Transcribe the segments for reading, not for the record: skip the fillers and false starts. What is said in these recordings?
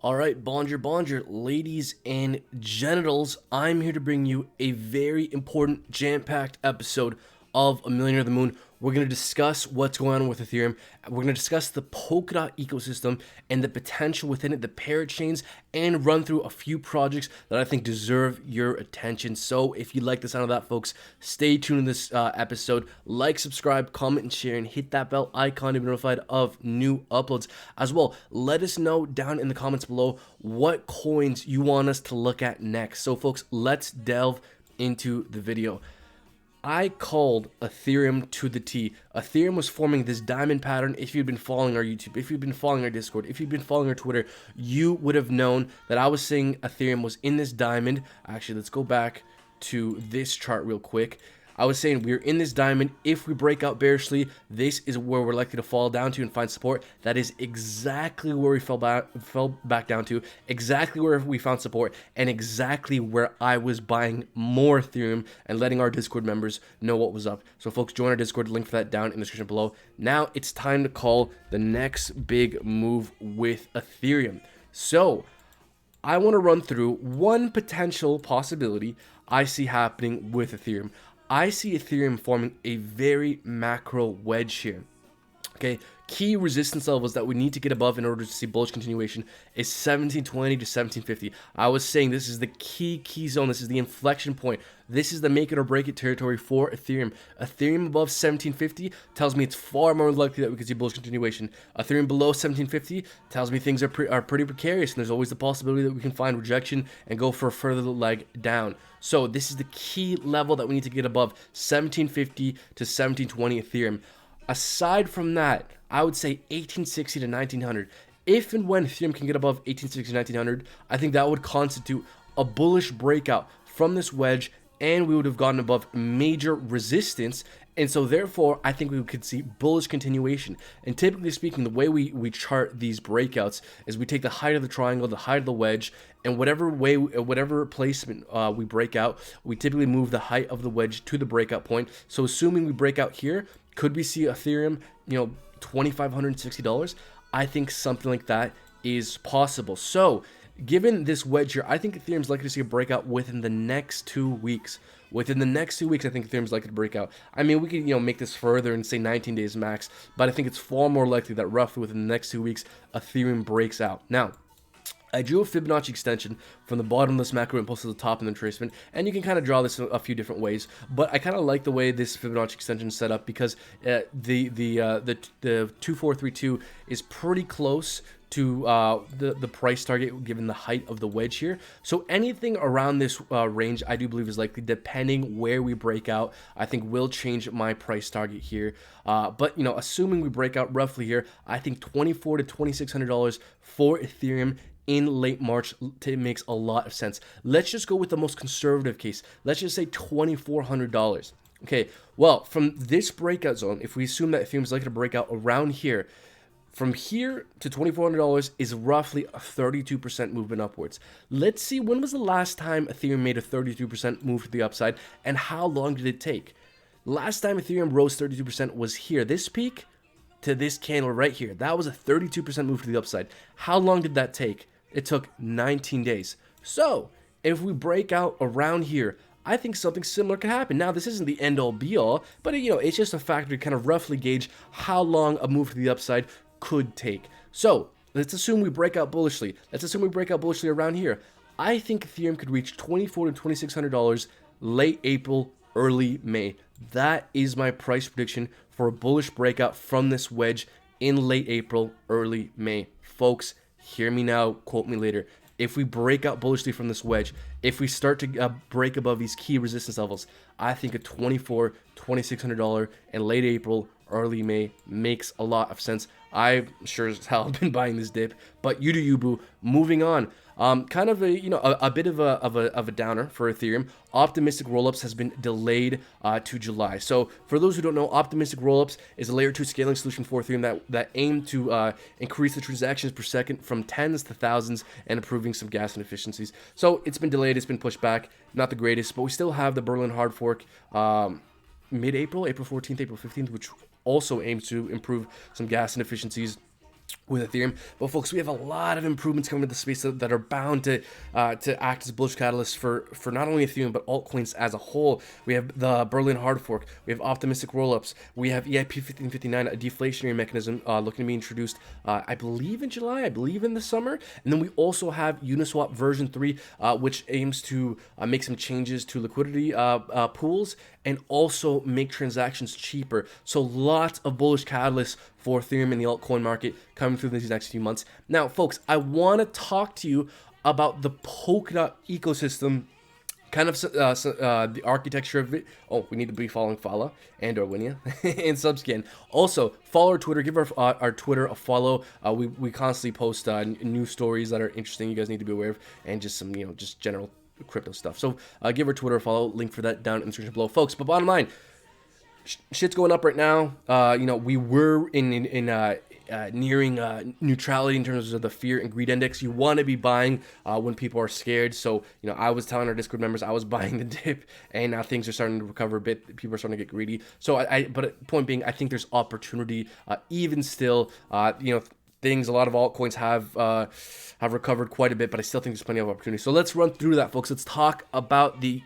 All right, bonjour, ladies and genitals. I'm here to bring you a very important, jam-packed episode of A Millionaire of the Moon. We're going to discuss what's going on with Ethereum. We're going to discuss the Polkadot ecosystem and the potential within it, the parachains, and run through a few projects that I think deserve your attention. So if you like the sound of that, folks, stay tuned in this episode. Like, subscribe, comment, and share, and hit that bell icon to be notified of new uploads. As well, let us know down in the comments below what coins you want us to look at next. So folks, let's delve into the video. I called Ethereum to the T. Ethereum was forming this diamond pattern. If you've been following our YouTube, if you've been following our Discord, if you've been following our Twitter, you would have known that I was saying Ethereum was in this diamond. Actually, let's go back to this chart real quick. I was saying we're in this diamond. If we break out bearishly, this is where we're likely to fall down to and find support. That is exactly where we fell back down to, exactly where we found support, and exactly where I was buying more Ethereum and letting our Discord members know what was up. So folks, join our Discord, link for that down in the description below. Now it's time to call the next big move with Ethereum. So I want to run through one potential possibility I see happening with Ethereum. I see Ethereum forming a very macro wedge here. Okay, key resistance levels that we need to get above in order to see bullish continuation is 1720 to 1750. I was saying this is the key zone. This is the inflection point. This is the make it or break it territory for Ethereum. Ethereum above 1750 tells me it's far more likely that we could see bullish continuation. Ethereum below 1750 tells me things are pretty precarious, and there's always the possibility that we can find rejection and go for a further leg down. So this is the key level that we need to get above, 1750 to 1720 Ethereum. Aside from that, I would say 1860 to 1900. If and when Ethereum can get above 1860 to 1900, I think that would constitute a bullish breakout from this wedge, and we would have gotten above major resistance. And so therefore, I think we could see bullish continuation. And typically speaking, the way we chart these breakouts is we take the height of the triangle, the height of the wedge, and whatever placement we break out, we typically move the height of the wedge to the breakout point. So assuming we break out here, could we see Ethereum, $2,560? I think something like that is possible. So given this wedge here, I think Ethereum's likely to see a breakout within the next 2 weeks. Within the next 2 weeks, I think Ethereum's likely to break out. I mean, we could, make this further and say 19 days max, but I think it's far more likely that roughly within the next 2 weeks, Ethereum breaks out. Now, I drew a Fibonacci extension from the bottom of this macro impulse to the top in the retracement, and you can kind of draw this a few different ways. But I kind of like the way this Fibonacci extension is set up because the 2432 is pretty close to the price target given the height of the wedge here. So anything around this range, I do believe is likely, depending where we break out, I think will change my price target here. But assuming we break out roughly here, I think $2,400 to $2,600 for Ethereum in late March makes a lot of sense. Let's just go with the most conservative case. Let's just say $2,400. Okay, well, from this breakout zone, if we assume that Ethereum is likely to break out around here, from here to $2,400 is roughly a 32% movement upwards. Let's see, when was the last time Ethereum made a 32% move to the upside, and how long did it take? Last time Ethereum rose 32% was here. This peak to this candle right here, that was a 32% move to the upside. How long did that take? It took 19 days. So if we break out around here, I think something similar could happen. Now, this isn't the end-all be-all, but it's just a factor to kind of roughly gauge how long a move to the upside could take. So let's assume we break out bullishly. Let's assume we break out bullishly around here. I think Ethereum could reach $2,400 to $2,600 late April, early May. That is my price prediction for a bullish breakout from this wedge in late April, early May. Folks, hear me now, quote me later. If we break out bullishly from this wedge, if we start to break above these key resistance levels, I think a $2,400 to $2,600 in late April, early May makes a lot of sense. I sure as hell been buying this dip, but you do you, boo. Moving on. Kind of a bit of a downer for Ethereum. Optimistic rollups has been delayed to July. So for those who don't know, optimistic rollups is a layer 2 scaling solution for Ethereum that aim to increase the transactions per second from tens to thousands and improving some gas inefficiencies. So it's been delayed, it's been pushed back. Not the greatest, but we still have the Berlin hard fork mid-April, April 14th, April 15th, which also aims to improve some gas inefficiencies with Ethereum. But folks, we have a lot of improvements coming to the space that are bound to act as bullish catalysts for not only Ethereum but altcoins as a whole. We have the Berlin hard fork. We have optimistic rollups. We have EIP 1559, a deflationary mechanism looking to be introduced, I believe in July, I believe in the summer. And then we also have Uniswap version 3, which aims to make some changes to liquidity pools and also make transactions cheaper. So lots of bullish catalysts for Ethereum in the altcoin market coming through these next few months. Now, folks, I want to talk to you about the Polkadot ecosystem, kind of the architecture of it. Oh, we need to be following Phala and Winia and Subscan. Also, follow our Twitter. Give our Twitter a follow. We constantly post new stories that are interesting. You guys need to be aware of, and just some just general crypto stuff. So give our Twitter a follow. Link for that down in the description below, folks. But bottom line, shit's going up right now. We were nearing neutrality in terms of the fear and greed index. You want to be buying when people are scared. So I was telling our Discord members I was buying the dip, and now things are starting to recover a bit. People are starting to get greedy. So but point being, I think there's opportunity even still. Things, a lot of altcoins have recovered quite a bit, but I still think there's plenty of opportunity. So let's run through that, folks. Let's talk about the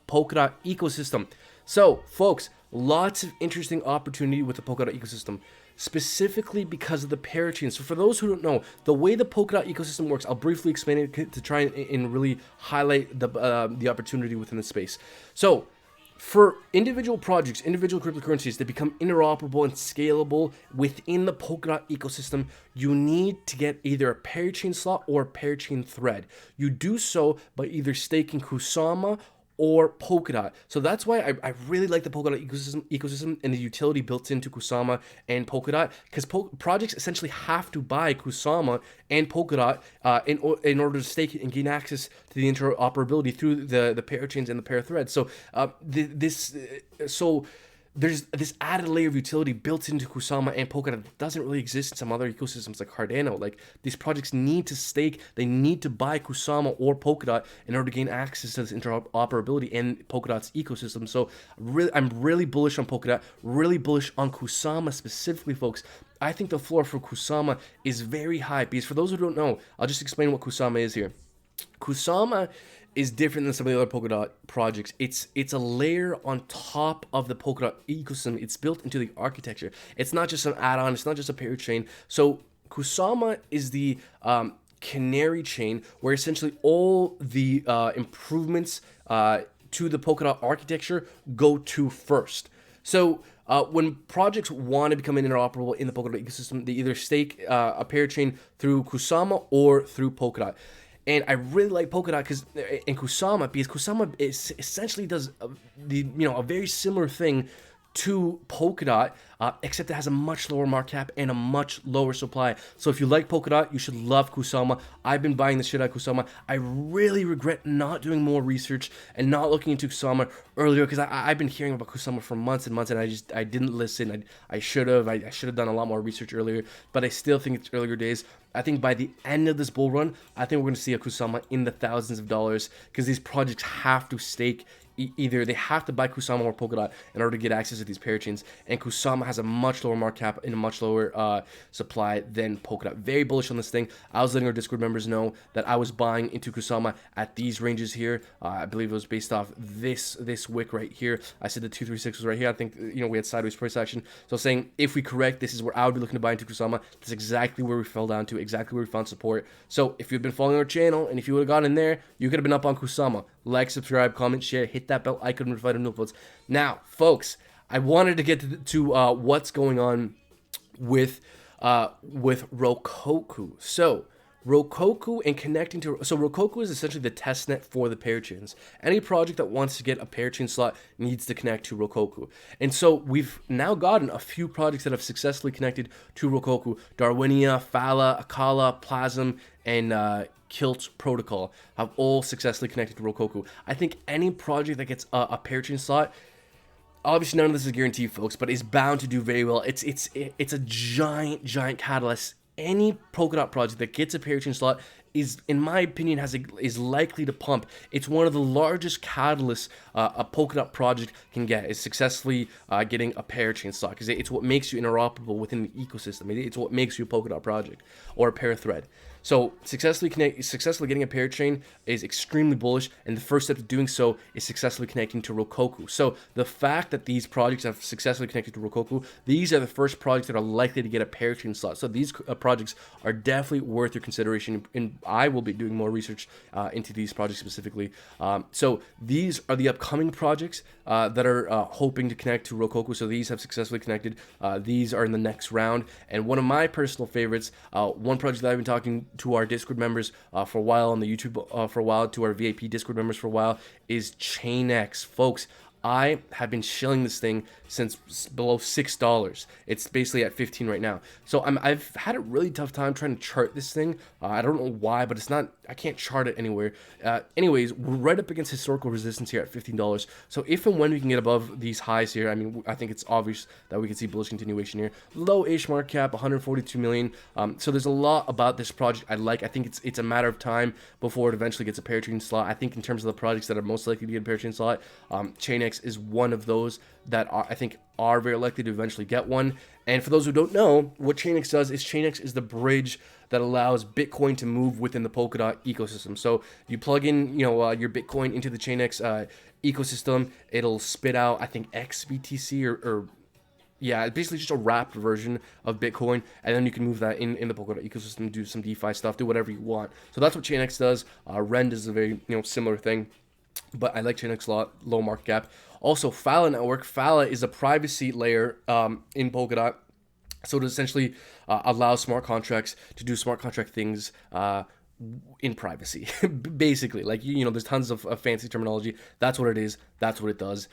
Polkadot ecosystem. So, folks, lots of interesting opportunity with the Polkadot ecosystem, specifically because of the Parachain. So for those who don't know, the way the Polkadot ecosystem works, I'll briefly explain it to try and really highlight the opportunity within the space. So for individual projects, individual cryptocurrencies that become interoperable and scalable within the Polkadot ecosystem, you need to get either a Parachain slot or a Parachain thread. You do so by either staking Kusama or Polkadot. So that's why I really like the Polkadot ecosystem and the utility built into Kusama and Polkadot, because projects essentially have to buy Kusama and Polkadot in order to stake it and gain access to the interoperability through the parachains and the para threads. So there's this added layer of utility built into Kusama and Polkadot that doesn't really exist in some other ecosystems like Cardano. Like, these projects need to stake, they need to buy Kusama or Polkadot in order to gain access to this interoperability and Polkadot's ecosystem. So I'm really bullish on Polkadot, really bullish on Kusama specifically, folks. I think the floor for Kusama is very high, because for those who don't know, I'll just explain what Kusama is here. Kusama is different than some of the other Polkadot projects. It's a layer on top of the Polkadot ecosystem. It's built into the architecture. It's not just an add-on. It's not just a parachain. So Kusama is the canary chain, where essentially all the improvements to the Polkadot architecture go to first. So when projects want to become interoperable in the Polkadot ecosystem, they either stake a parachain through Kusama or through Polkadot. And I really like Polkadot because Kusama essentially does a very similar thing to Polkadot, except it has a much lower market cap and a much lower supply. So if you like Polkadot, you should love Kusama. I've been buying the shit out of Kusama. I really regret not doing more research and not looking into Kusama earlier, because I've been hearing about Kusama for months and months, and I didn't listen. I should have. I should have done a lot more research earlier, but I still think it's earlier days. I think by the end of this bull run, I think we're going to see a Kusama in the thousands of dollars, because these projects have to stake. Either they have to buy Kusama or Polkadot in order to get access to these parachains, and Kusama has a much lower market cap and a much lower supply than Polkadot. Very bullish on this thing. I was letting our Discord members know that I was buying into Kusama at these ranges here. I believe it was based off this wick right here. I said the 236 was right here. I think we had sideways price action. So saying if we correct, this is where I would be looking to buy into Kusama. That's exactly where we fell down to, exactly where we found support. So if you've been following our channel and if you would have gotten in there, you could have been up on Kusama. Like, subscribe, comment, share, hit that bell icon, notified notifications. Now, folks, I wanted to get to what's going on with Rokoku. So Rokoku and connecting to Rokoku is essentially the testnet for the parachains. Any project that wants to get a parachain slot needs to connect to Rokoku. And so we've now gotten a few projects that have successfully connected to Rokoku. Darwinia, Phala, Akala, Plasm, and Kilt Protocol have all successfully connected to Rokoku. I think any project that gets a parachain slot, obviously none of this is guaranteed, folks, but is bound to do very well. It's a giant catalyst. Any Polkadot project that gets a parachain slot is, in my opinion, is likely to pump. It's one of the largest catalysts a Polkadot project can get, is successfully getting a Parachain slot, because it's what makes you interoperable within the ecosystem. It's what makes you a Polkadot project or a Parathread. So successfully getting a Parachain is extremely bullish, and the first step to doing so is successfully connecting to Rokoku. So the fact that these projects have successfully connected to Rokoku, these are the first projects that are likely to get a Parachain slot. So these projects are definitely worth your consideration, and I will be doing more research into these projects specifically. So these are the upcoming projects that are hoping to connect to Rokoku. So these have successfully connected. These are in the next round, and one of my personal favorites, one project that I've been talking to our Discord members for a while, on the YouTube for a while, to our VIP Discord members for a while, is Chainx. Folks, I have been shilling this thing since below $6. It's basically at 15 right now. So I've had a really tough time trying to chart this thing. I don't know why, but I can't chart it anywhere. Anyways, we're right up against historical resistance here at $15. So if and when we can get above these highs here, I mean, I think it's obvious that we can see bullish continuation here. Low-ish market cap, 142 million. So there's a lot about this project I like. I think it's a matter of time before it eventually gets a Parachain slot. I think in terms of the projects that are most likely to get a Parachain slot, Chainx is one of those that I think are very likely to eventually get one. And for those who don't know, what Chainx does is Chainx is the bridge that allows Bitcoin to move within the Polkadot ecosystem. So you plug in, your Bitcoin into the Chainx ecosystem, it'll spit out, I think, XBTC or yeah, basically just a wrapped version of Bitcoin, and then you can move that in the Polkadot ecosystem, do some DeFi stuff, do whatever you want. So that's what Chainx does. Rend is a very similar thing, but I like Chainx a lot, low market cap. Also, Phala network. Phala is a privacy layer in Polkadot. So it essentially allows smart contracts to do smart contract things in privacy, basically. Like, there's tons of fancy terminology. That's what it is. That's what it does.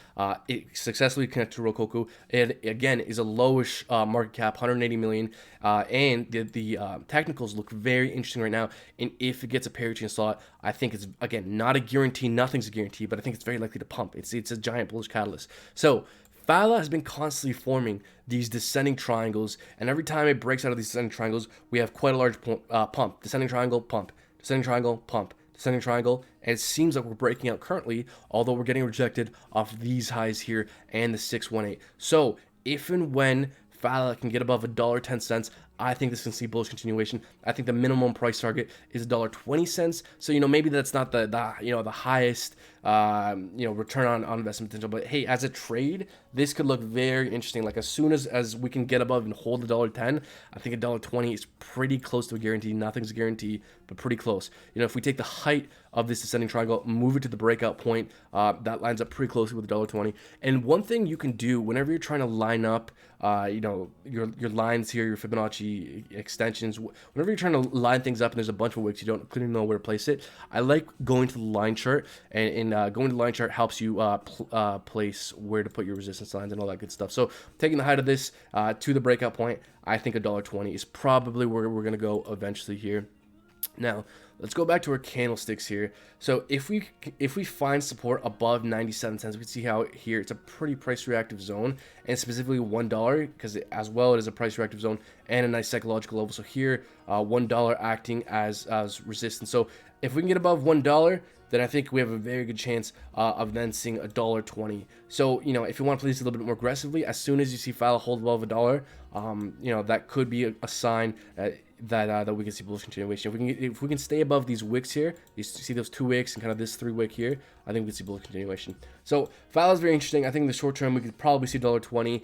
It successfully connected to Rokoku. It, again, is a lowish market cap, 180 million. And the technicals look very interesting right now. And if it gets a Parachain slot, I think it's, again, not a guarantee. Nothing's a guarantee, but I think it's very likely to pump. It's a giant bullish catalyst. So Phala has been constantly forming these descending triangles, and every time it breaks out of these descending triangles, we have quite a large pump. Descending triangle, pump. Descending triangle, pump. Descending triangle, and it seems like we're breaking out currently, although we're getting rejected off these highs here and the 618. So if and when Phala can get above $1.10, I think this can see bullish continuation. I think the minimum price target is $1.20. So maybe that's not the highest return on investment potential, but hey, as a trade, this could look very interesting. Like, as soon as we can get above and hold $1.10, I think $1.20 is pretty close to a guarantee. Nothing's a guarantee, but pretty close. If we take the height of this descending triangle, move it to the breakout point, that lines up pretty closely with $1.20. And one thing you can do whenever you're trying to line up your lines here, your Fibonacci extensions, whenever you're trying to line things up and there's a bunch of wicks, you don't clearly know where to place it, I like going to the line chart, and going to the line chart helps you place where to put your resistance lines and all that good stuff. So taking the height of this to the breakout point, I think $1.20 is probably where we're going to go eventually here. Now, let's go back to our candlesticks here. So if we find support above 97 cents, we can see how here it's a pretty price reactive zone, and specifically $1, because as well it is a price reactive zone and a nice psychological level. So here, $1 acting as resistance. So if we can get above $1, then I think we have a very good chance of then seeing $1.20. So, if you want to play this a little bit more aggressively, as soon as you see Phala hold above $1, that could be a sign that we can see bullish continuation. If we can stay above these wicks here, you see those 2 wicks and kind of this 3 wick here, I think we can see bullish continuation. So Phala is very interesting. I think in the short term we could probably see $1.20.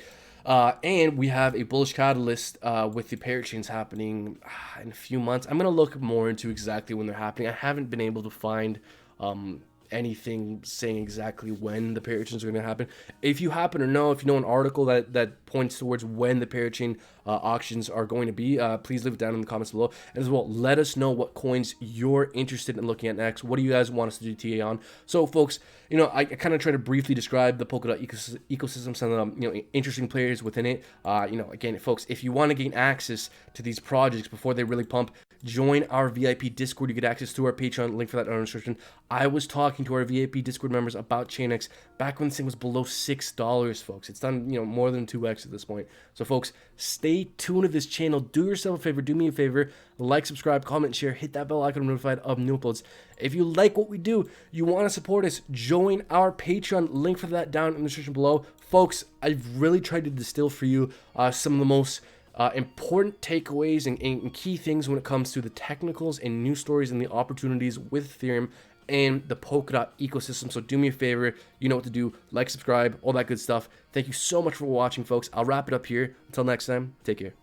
And we have a bullish catalyst with the Parachains happening in a few months. I'm going to look more into exactly when they're happening. I haven't been able to find anything saying exactly when the Parachains are going to happen. If you happen to know, if you know an article that points towards when the Parachain auctions are going to be, please leave it down in the comments below. And as well, let us know what coins you're interested in looking at next. What do you guys want us to do TA on? So, folks, I kind of try to briefly describe the Polkadot ecosystem, some of the interesting players within it. Again, folks, if you want to gain access to these projects before they really pump, join our VIP Discord. You get access to our Patreon, link for that in our description. I was talking to our VIP Discord members about Chainx back when this thing was below $6, folks. It's done, more than 2x at this point. So, folks, stay tuned to this channel. Do yourself a favor. Do me a favor. Like, subscribe, comment, share. Hit that bell icon to be notified of new uploads. If you like what we do, you want to support us, join our Patreon. Link for that down in the description below. Folks, I've really tried to distill for you some of the most important takeaways and key things when it comes to the technicals and news stories and the opportunities with Ethereum and the Polkadot ecosystem. So do me a favor, you know what to do, like, subscribe, all that good stuff. Thank you so much for watching, folks. I'll wrap it up here. Until next time, take care.